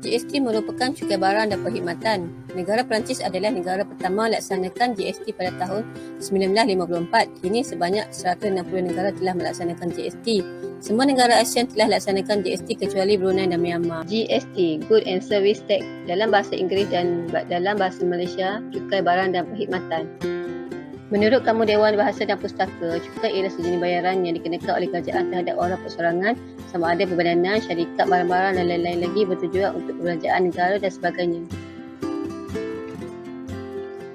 GST merupakan cukai barang dan perkhidmatan. Negara Perancis adalah negara pertama melaksanakan GST pada tahun 1954. Kini sebanyak 160 negara telah melaksanakan GST. Semua negara ASEAN telah melaksanakan GST kecuali Brunei dan Myanmar. GST, Good and Service Tax, dalam bahasa Inggeris dan dalam bahasa Malaysia, cukai barang dan perkhidmatan. Menurut Kamu Dewan Bahasa dan Pustaka, cukai ialah sejenis bayaran yang dikenakan oleh kerajaan terhadap orang perseorangan, sama ada perbadanan, syarikat, barang-barang dan lain-lain lagi bertujuan untuk perbelanjaan negara dan sebagainya.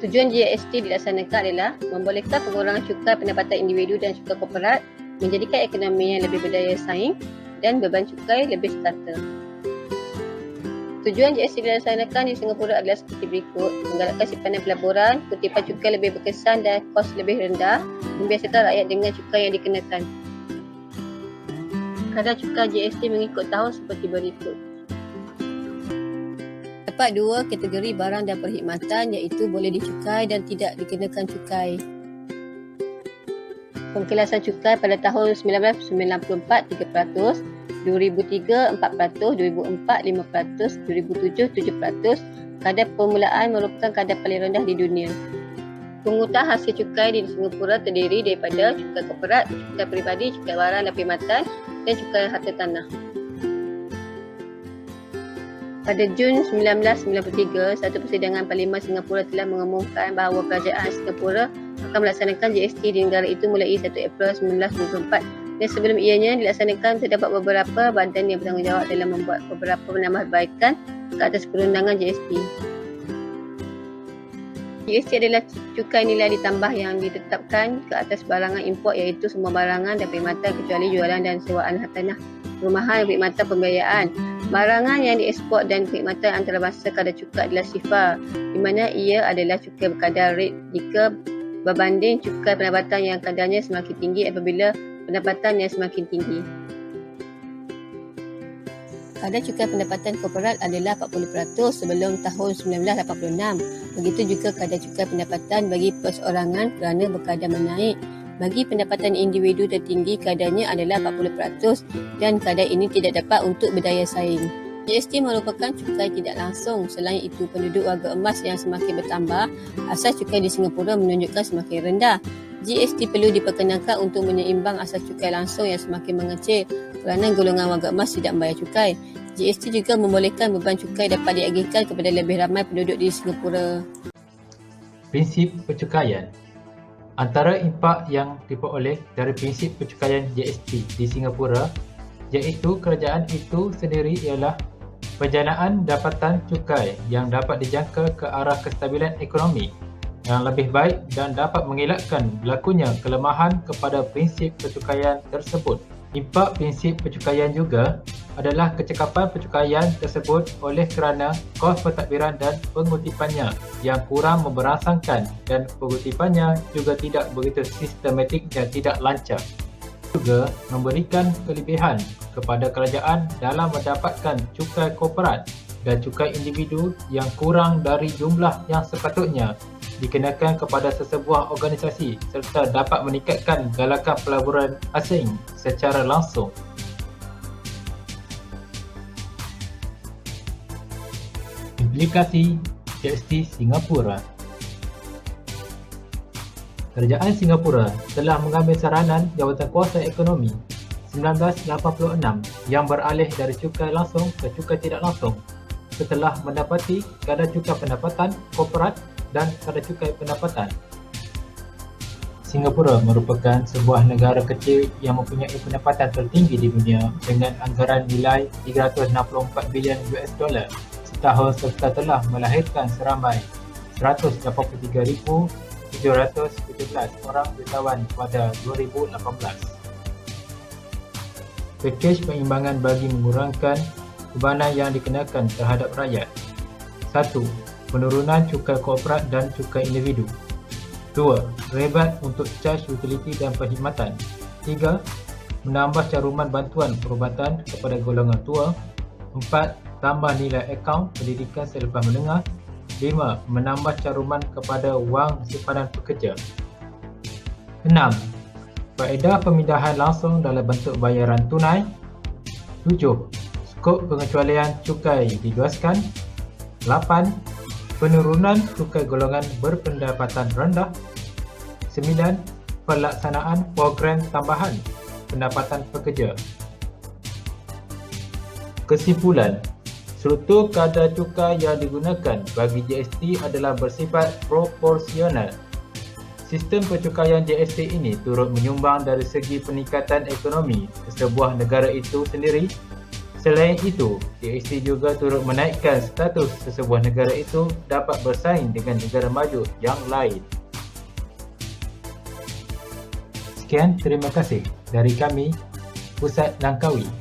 Tujuan GST dilaksanakan adalah membolehkan pengurangan cukai pendapatan individu dan cukai korporat, menjadikan ekonomi yang lebih berdaya saing dan beban cukai lebih serata. Tujuan GST dilaksanakan di Singapura adalah seperti berikut: menggalakkan simpanan pelaburan, kutipan cukai lebih berkesan dan kos lebih rendah, membiasakan rakyat dengan cukai yang dikenakan. Kadar cukai GST mengikut tahun seperti berikut. Dapat dua kategori barang dan perkhidmatan, iaitu boleh dicukai dan tidak dikenakan cukai. Pengkelasan cukai pada tahun 1994 3%, 2003 4%, 2004 5%, 2007 7%. Kadar permulaan merupakan kadar paling rendah di dunia. Pungutan hasil cukai di Singapura terdiri daripada cukai korporat, cukai peribadi, cukai barang dan perkhidmatan dan cukai harta tanah. Pada Jun 1993, satu persidangan Parlimen Singapura telah mengumumkan bahawa kerajaan Singapura akan melaksanakan GST di negara itu mulai 1 April 1994. Dan sebelum ianya dilaksanakan, terdapat beberapa badan yang bertanggungjawab dalam membuat beberapa penambahbaikan ke atas perundangan GST. GST adalah cukai nilai ditambah yang ditetapkan ke atas barangan import, iaitu semua barangan dan perkhidmatan kecuali jualan dan sewaan tanah, perumahan dan perkhidmatan pembiayaan. Barangan yang diekspor dan perkhidmatan antarabangsa kadar cukai adalah SIFA, di mana ia adalah cukai berkadar rate jika berbanding cukai pendapatan yang kadarnya semakin tinggi apabila pendapatan yang semakin tinggi. Kadar cukai pendapatan korporat adalah 40% sebelum tahun 1986. Begitu juga kadar cukai pendapatan bagi perseorangan kerana berkadar menaik. Bagi pendapatan individu tertinggi, kadarnya adalah 40% dan kadar ini tidak dapat untuk berdaya saing. GST merupakan cukai tidak langsung. Selain itu, penduduk warga emas yang semakin bertambah, asas cukai di Singapura menunjukkan semakin rendah. GST perlu diperkenalkan untuk menyeimbang asas cukai langsung yang semakin mengecil kerana golongan warga emas tidak membayar cukai. GST juga membolehkan beban cukai dapat diagihkan kepada lebih ramai penduduk di Singapura. Prinsip percukaian. Antara impak yang diperoleh dari prinsip percukaian GST di Singapura, iaitu kerajaan itu sendiri ialah penjanaan dapatan cukai yang dapat dijangka ke arah kestabilan ekonomi yang lebih baik dan dapat mengelakkan berlakunya kelemahan kepada prinsip percukaian tersebut. Impak prinsip percukaian juga adalah kecekapan percukaian tersebut oleh kerana kos pentadbiran dan pengutipannya yang kurang memberangsangkan dan pengutipannya juga tidak begitu sistematik dan tidak lancar. Juga memberikan kelebihan kepada kerajaan dalam mendapatkan cukai korporat dan cukai individu yang kurang dari jumlah yang sepatutnya dikenakan kepada sesebuah organisasi serta dapat meningkatkan galakan pelaburan asing secara langsung. Implikasi GST Singapura. Kerajaan Singapura telah mengambil saranan Jawatankuasa Ekonomi 1986 yang beralih dari cukai langsung ke cukai tidak langsung setelah mendapati kadar cukai pendapatan korporat dan kadar cukai pendapatan. Singapura merupakan sebuah negara kecil yang mempunyai pendapatan tertinggi di dunia dengan anggaran nilai 364 bilion US dollar setahun serta telah melahirkan seramai 183,717 orang wisatawan pada 2018. Pakej penyimbangan bagi mengurangkan bebanan yang dikenakan terhadap rakyat. 1. Penurunan cukai korporat dan cukai individu. 2. Rebat untuk caj utiliti dan perkhidmatan. 3. Menambah caruman bantuan perubatan kepada golongan tua. 4. Tambah nilai akaun pendidikan selepas menengah. 5. Menambah caruman kepada wang simpanan pekerja. 6. Faedah pemindahan langsung dalam bentuk bayaran tunai. 7. Skop pengecualian cukai diluaskan. 8. Penurunan cukai golongan berpendapatan rendah. 9. Pelaksanaan program tambahan pendapatan pekerja. Kesimpulan, struktur kadar cukai yang digunakan bagi GST adalah bersifat proporsional. Sistem percukaian GST ini turut menyumbang dari segi peningkatan ekonomi sesebuah negara itu sendiri. Selain itu, GST juga turut menaikkan status sesebuah negara itu dapat bersaing dengan negara maju yang lain. Sekian, terima kasih dari kami, Pusat Langkawi.